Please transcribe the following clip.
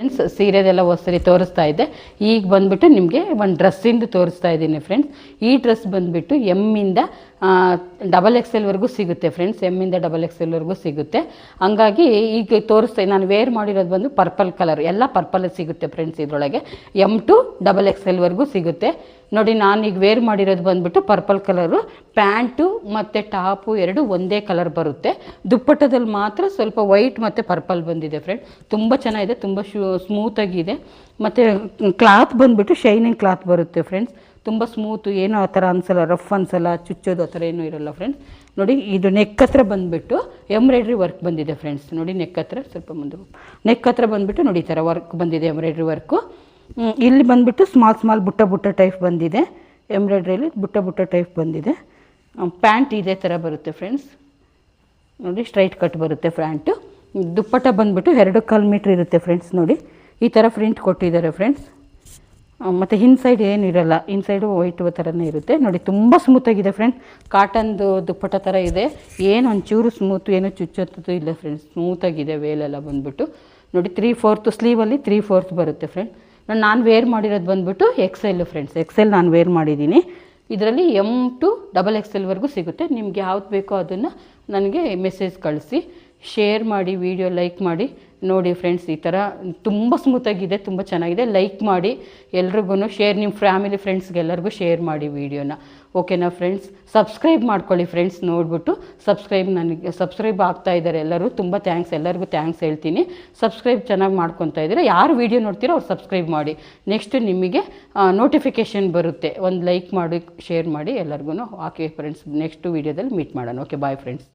Friends ಸೀರೆದೆಲ್ಲ ಹೊಸರಿ ತೋರಿಸ್ತಾ ಇದ್ದೆ. ಈಗ ಬಂದುಬಿಟ್ಟು ನಿಮಗೆ ಒಂದು ಡ್ರೆಸ್ಸಿಂದು ತೋರಿಸ್ತಾ ಇದ್ದೀನಿ ಫ್ರೆಂಡ್ಸ್. ಈ ಡ್ರೆಸ್ ಬಂದುಬಿಟ್ಟು ಎಮ್ಮಿಂದ XXL ಸಿಗುತ್ತೆ ಫ್ರೆಂಡ್ಸ್. ಎಮ್ಮಿಂದ XXL ಸಿಗುತ್ತೆ. ಹಂಗಾಗಿ ಈಗ ತೋರಿಸ್ತಾ ನಾನು ವೇರ್ ಮಾಡಿರೋದು ಬಂದು ಪರ್ಪಲ್ ಕಲರ್, ಎಲ್ಲ ಪರ್ಪಲ್ ಸಿಗುತ್ತೆ ಫ್ರೆಂಡ್ಸ್. ಇದರೊಳಗೆ M to XXL ಸಿಗುತ್ತೆ ನೋಡಿ. ನಾನೀಗ ವೇರ್ ಮಾಡಿರೋದು ಬಂದುಬಿಟ್ಟು ಪರ್ಪಲ್ ಕಲರು. ಪ್ಯಾಂಟು ಮತ್ತು ಟಾಪು ಎರಡು ಒಂದೇ ಕಲರ್ ಬರುತ್ತೆ. ದುಪ್ಪಟ್ಟದಲ್ಲಿ ಮಾತ್ರ ಸ್ವಲ್ಪ ವೈಟ್ ಮತ್ತು ಪರ್ಪಲ್ ಬಂದಿದೆ ಫ್ರೆಂಡ್. ತುಂಬ ಚೆನ್ನಾಗಿದೆ, ತುಂಬ ಸ್ಮೂತಾಗಿದೆ. ಮತ್ತು ಕ್ಲಾತ್ ಬಂದುಬಿಟ್ಟು ಶೈನಿಂಗ್ ಕ್ಲಾತ್ ಬರುತ್ತೆ ಫ್ರೆಂಡ್ಸ್. ತುಂಬ ಸ್ಮೂತು, ಏನೋ ಆ ಥರ ಅನಿಸಲ್ಲ, ರಫ್ ಅನಿಸಲ್ಲ, ಚುಚ್ಚೋದು ಆ ಥರ ಏನೂ ಇರೋಲ್ಲ ಫ್ರೆಂಡ್ಸ್. ನೋಡಿ ಇದು ನೆಕ್ ಹತ್ರ ಬಂದುಬಿಟ್ಟು ಎಂಬ್ರಾಯ್ಡ್ರಿ ವರ್ಕ್ ಬಂದಿದೆ ಫ್ರೆಂಡ್ಸ್. ನೋಡಿ ನೆಕ್ ಹತ್ರ ಸ್ವಲ್ಪ ಮುಂದೆ, ನೆಕ್ ಹತ್ರ ಬಂದುಬಿಟ್ಟು ನೋಡಿ ಈ ಥರ ವರ್ಕ್ ಬಂದಿದೆ, ಎಂಬ್ರಾಯ್ಡ್ರಿ ವರ್ಕು. ಇಲ್ಲಿ ಬಂದುಬಿಟ್ಟು ಸ್ಮಾಲ್ ಬುಟ್ಟ ಟೈಪ್ ಬಂದಿದೆ. ಎಂಬ್ರಾಯ್ಡ್ರಿಯಲ್ಲಿ ಬುಟ್ಟ ಟೈಪ್ ಬಂದಿದೆ. ಪ್ಯಾಂಟ್ ಇದೇ ಥರ ಬರುತ್ತೆ ಫ್ರೆಂಡ್ಸ್. ನೋಡಿ ಸ್ಟ್ರೈಟ್ ಕಟ್ ಬರುತ್ತೆ ಪ್ಯಾಂಟು. ದುಪ್ಪಟ್ಟ ಬಂದುಬಿಟ್ಟು 2.25 ಮೀಟ್ರ್ ಇರುತ್ತೆ ಫ್ರೆಂಡ್ಸ್. ನೋಡಿ ಈ ಥರ ಪ್ರಿಂಟ್ ಕೊಟ್ಟಿದ್ದಾರೆ ಫ್ರೆಂಡ್ಸ್. ಮತ್ತು ಇನ್ಸೈಡ್ ಏನಿರಲ್ಲ, ಇನ್ಸೈಡು ವೈಟ್ ಥರನೇ ಇರುತ್ತೆ. ನೋಡಿ ತುಂಬ ಸ್ಮೂತಾಗಿದೆ ಫ್ರೆಂಡ್ಸ್. ಕಾಟನ್ದು ದುಪ್ಪಟ್ಟ ಥರ ಇದೆ, ಏನು ಒಂಚೂರು ಸ್ಮೂತು, ಏನೋ ಚುಚ್ಚೋದು ಇಲ್ಲ ಫ್ರೆಂಡ್ಸ್. ಸ್ಮೂತಾಗಿದೆ ವೇಲೆಲ್ಲ ಬಂದುಬಿಟ್ಟು. ನೋಡಿ 3/4 ಸ್ಲೀವಲ್ಲಿ 3/4 ಬರುತ್ತೆ ಫ್ರೆಂಡ್. ನಾನು ವೇರ್ ಮಾಡಿರೋದು ಬಂದುಬಿಟ್ಟು XL ಫ್ರೆಂಡ್ಸ್. XL ನಾನು ವೇರ್ ಮಾಡಿದ್ದೀನಿ. ಇದರಲ್ಲಿ M to XXL ಸಿಗುತ್ತೆ. ನಿಮ್ಗೆ ಯಾವ್ದು ಬೇಕೋ ಅದನ್ನು ನನಗೆ ಮೆಸೇಜ್ ಕಳಿಸಿ, ಶೇರ್ ಮಾಡಿ, ವಿಡಿಯೋ ಲೈಕ್ ಮಾಡಿ ನೋಡಿ ಫ್ರೆಂಡ್ಸ್. ಈ ಥರ ತುಂಬ ಸ್ಮೂತಾಗಿದೆ, ತುಂಬ ಚೆನ್ನಾಗಿದೆ. ಲೈಕ್ ಮಾಡಿ ಎಲ್ರಿಗೂ ಶೇರ್, ನಿಮ್ಮ ಫ್ಯಾಮಿಲಿ ಫ್ರೆಂಡ್ಸ್ಗೆಲ್ಲರಿಗೂ ಶೇರ್ ಮಾಡಿ ವೀಡಿಯೋನ. ಓಕೆನಾ ಫ್ರೆಂಡ್ಸ್? ಸಬ್ಸ್ಕ್ರೈಬ್ ಮಾಡ್ಕೊಳ್ಳಿ ಫ್ರೆಂಡ್ಸ್. ನೋಡಿಬಿಟ್ಟು ಸಬ್ಸ್ಕ್ರೈಬ್ ಆಗ್ತಾ ಇದ್ದಾರೆ ಎಲ್ಲರೂ. ತುಂಬ ಥ್ಯಾಂಕ್ಸ್, ಎಲ್ಲರಿಗೂ ಥ್ಯಾಂಕ್ಸ್ ಹೇಳ್ತೀನಿ. ಸಬ್ಸ್ಕ್ರೈಬ್ ಚೆನ್ನಾಗಿ ಮಾಡ್ಕೊತಾ ಇದ್ದಾರೆ. ಯಾರು ವೀಡಿಯೋ ನೋಡ್ತೀರೋ ಅವ್ರು ಸಬ್ಸ್ಕ್ರೈಬ್ ಮಾಡಿ. ನೆಕ್ಸ್ಟ್ ನಿಮಗೆ ನೋಟಿಫಿಕೇಷನ್ ಬರುತ್ತೆ. ಒಂದು ಲೈಕ್ ಮಾಡಿ, ಶೇರ್ ಮಾಡಿ ಎಲ್ಲರಿಗೂ. ಓಕೆ ಫ್ರೆಂಡ್ಸ್, ನೆಕ್ಸ್ಟ್ ವೀಡಿಯೋದಲ್ಲಿ ಮೀಟ್ ಮಾಡೋಣ. Okay, bye friends.